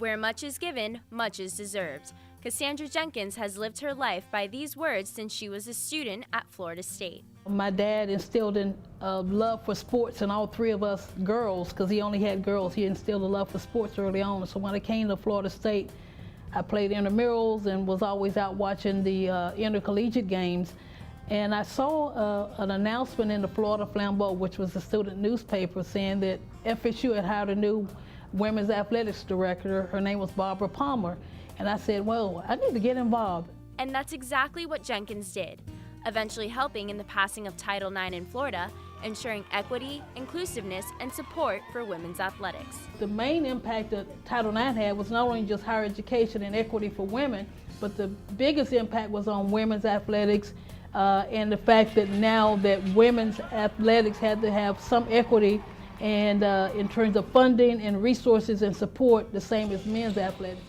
Where much is given, much is deserved. Cassandra Jenkins has lived her life by these words since she was a student at Florida State. My dad instilled in love for sports in all three of us girls, because he only had girls. He instilled a love for sports early on. So when I came to Florida State, I played intramurals and was always out watching the intercollegiate games. And I saw an announcement in the Florida Flambeau, which was the student newspaper, saying that FSU had hired a new women's athletics director. Her name was Barbara Palmer. And I said, well, I need to get involved. And that's exactly what Jenkins did, eventually helping in the passing of Title IX in Florida, ensuring equity, inclusiveness, and support for women's athletics. The main impact that Title IX had was not only just higher education and equity for women, but the biggest impact was on women's athletics and the fact that now that women's athletics had to have some equity and in terms of funding and resources and support, the same as men's athletics.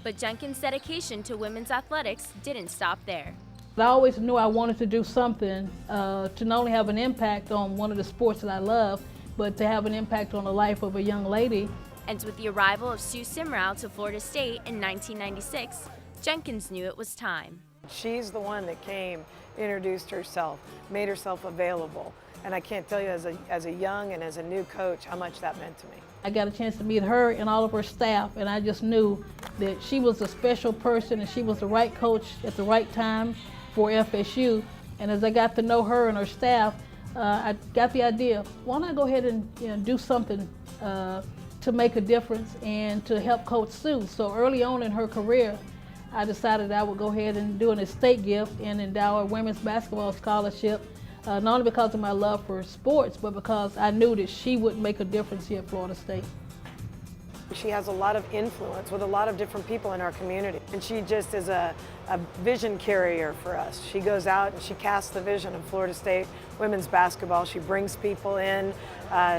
But Jenkins' dedication to women's athletics didn't stop there. I always knew I wanted to do something to not only have an impact on one of the sports that I love, but to have an impact on the life of a young lady. And with the arrival of Sue Simrau to Florida State in 1996, Jenkins knew it was time. She's the one that came, introduced herself, made herself available. And I can't tell you as a young and as a new coach how much that meant to me. I got a chance to meet her and all of her staff, and I just knew that she was a special person and she was the right coach at the right time for FSU. And as I got to know her and her staff, I got the idea, why don't I go ahead and do something to make a difference and to help Coach Sue. So early on in her career, I decided I would go ahead and do an estate gift and endow a women's basketball scholarship, not only because of my love for sports, but because I knew that she would make a difference here at Florida State. She has a lot of influence with a lot of different people in our community. And she just is a vision carrier for us. She goes out and she casts the vision of Florida State women's basketball. She brings people in.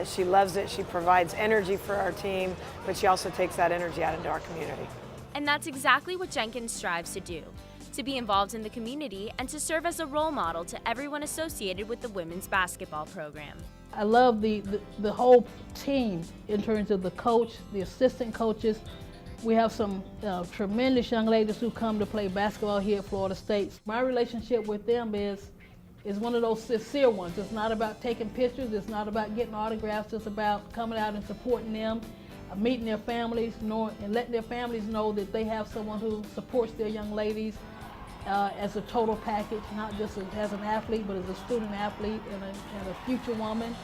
She loves it. She provides energy for our team, but she also takes that energy out into our community. And that's exactly what Jenkins strives to do, to be involved in the community and to serve as a role model to everyone associated with the women's basketball program. I love the whole team in terms of the coach, the assistant coaches. We have some tremendous young ladies who come to play basketball here at Florida State. My relationship with them is one of those sincere ones. It's not about taking pictures, it's not about getting autographs, it's about coming out and supporting them, meeting their families, and letting their families know that they have someone who supports their young ladies as a total package, not just as an athlete, but as a student athlete and a future woman.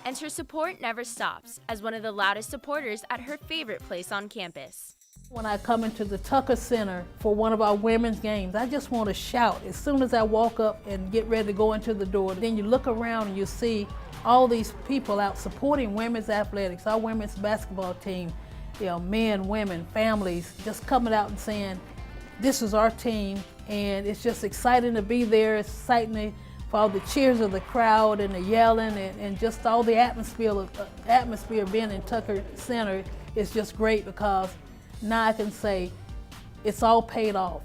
And her support never stops, as one of the loudest supporters at her favorite place on campus. When I come into the Tucker Center for one of our women's games, I just want to shout as soon as I walk up and get ready to go into the door. Then you look around and you see all these people out supporting women's athletics, our women's basketball team, men, women, families, just coming out and saying, this is our team, and it's just exciting to be there. It's exciting for all the cheers of the crowd and the yelling and just all the atmosphere of being in Tucker Center is just great, because now I can say it's all paid off.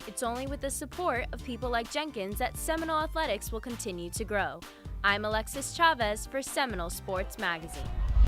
It's only with the support of people like Jenkins that Seminole athletics will continue to grow. I'm Alexis Chavez for Seminole Sports Magazine.